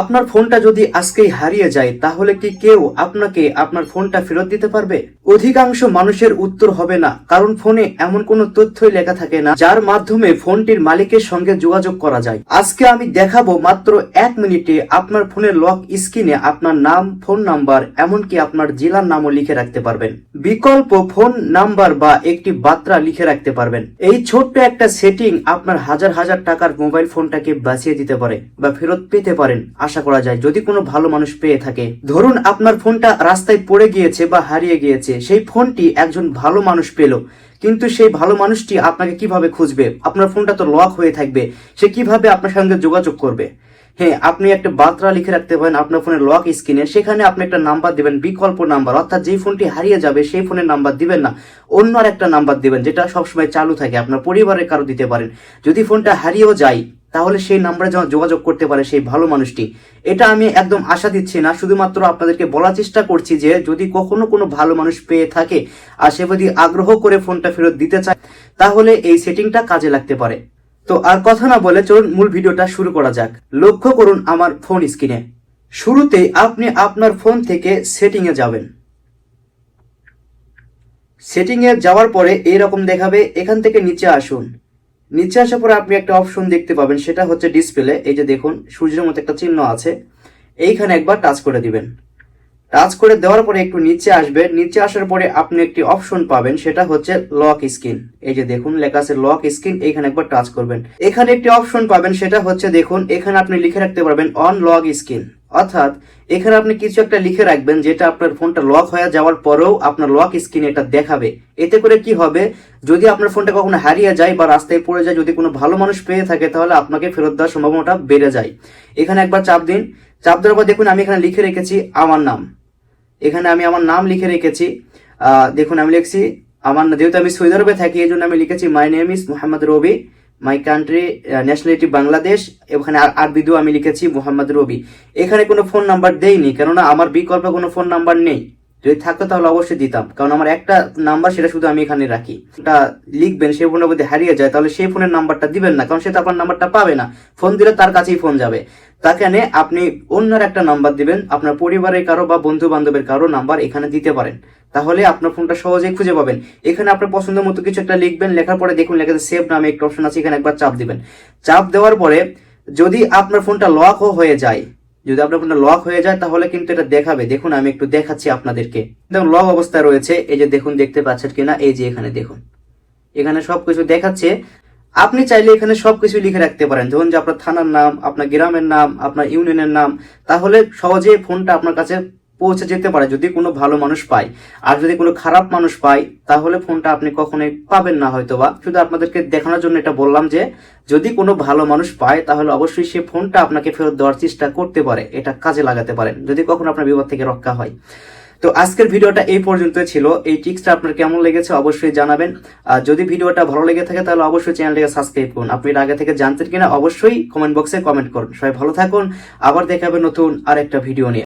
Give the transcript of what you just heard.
আপনার ফোনটা যদি আজকেই হারিয়ে যায় তাহলে কি কেউ আপনাকে আপনার ফোনটা ফেরত দিতে পারবে? অধিকাংশ মানুষের উত্তর হবে না, কারণ ফোনে এমন কোনো তথ্যই লেখা থাকে না যার মাধ্যমে ফোনটির মালিকের সঙ্গে যোগাযোগ করা যায়। আজকে আমি দেখাবো মাত্র 1 মিনিটে আপনার ফোনের লক স্ক্রিনে আপনার নাম, ফোন নাম্বার, এমনকি আপনার জেলার নামও লিখে রাখতে পারবেন। বিকল্প ফোন নাম্বার বা একটি বার্তা লিখে রাখতে পারবেন। এই ছোট্ট একটা সেটিং আপনার হাজার হাজার টাকার মোবাইল ফোনটাকে বাঁচিয়ে দিতে পারে বা ফেরত পেতে পারেন আশা করা যায়, যদি কোনো ভালো মানুষ পেয়ে থাকে। ধরুন আপনার ফোনটা রাস্তায় পড়ে গিয়েছে বা হারিয়ে গিয়েছে, সেই ফোনটি একজন ভালো মানুষ পেল, কিন্তু সেই ভালো মানুষটি আপনাকে কিভাবে খুঁজবে? আপনার ফোনটা তো লক হয়ে থাকবে, সে কিভাবে আপনার সঙ্গে যোগাযোগ করবে? হ্যাঁ, আপনি একটা বার্তা লিখে রাখতে পারেন আপনার ফোনের লক স্ক্রিনে। সেখানে আপনি একটা নাম্বার দিবেন, বিকল্প নাম্বার, অর্থাৎ যেই ফোনটি হারিয়ে যাবে সেই ফোনের নাম্বার দিবেন না, অন্য আর একটা নাম্বার দিবেন যেটা সবসময় চালু থাকে। আপনার পরিবারের কারো দিতে পারেন। যদি ফোনটা হারিয়েও যায় তাহলে সেই নাম্বারে যোগাযোগ করতে পারে সেই ভালো মানুষটি। এটা আমি একদম আশা দিচ্ছি না, শুধুমাত্র আপনাদেরকে বলার চেষ্টা করছি যে যদি কখনো কোনো ভালো মানুষ পেয়ে থাকে আর সে যদি আগ্রহ করে ফোনটা ফেরত দিতে চায় তাহলে এই সেটিংটা কাজে লাগতে পারে। তো আর কথা না বলে চলুন মূল ভিডিওটা শুরু করা যাক। লক্ষ্য করুন আমার ফোন স্ক্রিনে। শুরুতে আপনি আপনার ফোন থেকে সেটিং এ যাবেন। সেটিং এ যাওয়ার পরে এইরকম দেখাবে, এখান থেকে নিচে আসুন। নিচে আসার পরে আপনি একটা অপশন দেখতে পাবেন, সেটা হচ্ছে ডিসপ্লে। এই যে দেখুন সূর্যের মতো একটা চিহ্ন আছে, এইখানে একবার টাচ করে দিবেন। টাচ করে দেওয়ার পরে একটু নিচে আসবে। নিচে আসার পরে আপনি একটি অপশন পাবেন, সেটা হচ্ছে লক স্ক্রিন। এই যে দেখুন লেখা আছে লক স্ক্রিন, এইখানে একবার টাচ করবেন। এখানে একটি অপশন পাবেন, সেটা হচ্ছে দেখুন এখানে আপনি লিখে রাখতে পারবেন অন লক স্ক্রিন, অর্থাৎ এখানে আপনি কিছু একটা লিখে রাখবেন যেটা আপনার ফোনটা লক হয়ে যাওয়ার পরেও আপনার লক স্ক্রিনে এটা দেখাবে। এতে করে কি হবে, যদি আপনার ফোনটা কখনো হারিয়ে যায় বা রাস্তায় পড়ে যায়, যদি কোনো ভালো মানুষ পেয়ে থাকে তাহলে আপনাকে ফেরত দেওয়ার সম্ভাবনাটা বেড়ে যায়। এখানে একবার চাপ দিন। চাপ দেওয়ার পর দেখুন আমি এখানে লিখে রেখেছি আমার নাম। এখানে আমি আমার নাম লিখে রেখেছি। দেখুন আমি লিখছি আমার, যেহেতু আমি সৌদি আরবে থাকি এই জন্য আমি লিখেছি my name is Mohammad Rabi, my country nationality Bangladesh. এখানে আরবি দিয়েও আমি লিখেছি মোহাম্মদ রবি। এখানে কোনো ফোন নাম্বার দেইনি, কেননা আমার বিকল্প কোনো ফোন নাম্বার নেই। যদি থাকতো তাহলে অবশ্যই দিতাম, কারণ আমার একটা নাম্বার, সেটা শুধু আমি এখানে রাখি। এটা লিখবেন, সেই ফোনটা যদি হারিয়ে যায় তাহলে সেই ফোনের নাম্বারটা দিবেন না, কারণ সে তো আপনার নাম্বারটা পাবে না। ফোন দিলে তার কাছেই ফোন যাবে। তাকে আপনি অন্যের একটা নাম্বার দিবেন, আপনার পরিবারের কারো বা বন্ধু বান্ধবের কারো নাম্বার এখানে দিতে পারেন, তাহলে আপনার ফোনটা সহজেই খুঁজে পাবেন। এখানে আপনার পছন্দ মতো কিছু একটা লিখবেন, লেখার পরে দেখুন লেখা আছে সেভ নামে একটা অপশন আছে, এখানে একবার চাপ দিবেন। চাপ দেওয়ার পরে যদি আপনার ফোনটা লকও হয়ে যায়, যদি আপনার ফোনটা লক হয়ে যায় তাহলে কিন্তু এটা দেখাবে। দেখুন আমি একটু দেখাচ্ছি আপনাদেরকে। দেখুন লক অবস্থায় রয়েছে, এই যে দেখুন দেখতে পাচ্ছেন কিনা, এই যে এখানে দেখুন এখানে সবকিছু দেখাচ্ছে। আপনি চাইলে এখানে সবকিছু লিখে রাখতে পারেন, ধরুন যে আপনার থানার নাম, আপনার গ্রামের নাম, আপনার ইউনিয়নের নাম, তাহলে সহজে ফোনটা আপনার কাছে পৌঁছে যেতে পারে যদি কোনো ভালো মানুষ পায়। আর যদি কোনো খারাপ মানুষ পায় তাহলে ফোনটা আপনি কখনোই পাবেন না হয়তোবা। শুধু আপনাদেরকে দেখানোর জন্য এটা বললাম যে যদি কোনো ভালো মানুষ পায় তাহলে অবশ্যই সে ফোনটা আপনাকে ফেরত দেওয়ার চেষ্টা করতে পারে, এটা কাজে লাগাতে পারেন যদি কখনো আপনার বিপদ থেকে রক্ষা হয়। তো আজকের ভিডিওটা এই পর্যন্ত ছিল। এই টিপসটা আপনার কেমন লেগেছে অবশ্যই জানাবেন। আর যদি ভিডিওটা ভালো লেগে থাকে তাহলে অবশ্যই চ্যানেলটাকে সাবস্ক্রাইব করুন। আপনি এর আগে থেকে জানতেন কিনা অবশ্যই কমেন্ট বক্সে কমেন্ট করুন। সবাই ভালো থাকুন, আবার দেখা হবে নতুন আরেকটা ভিডিও নিয়ে।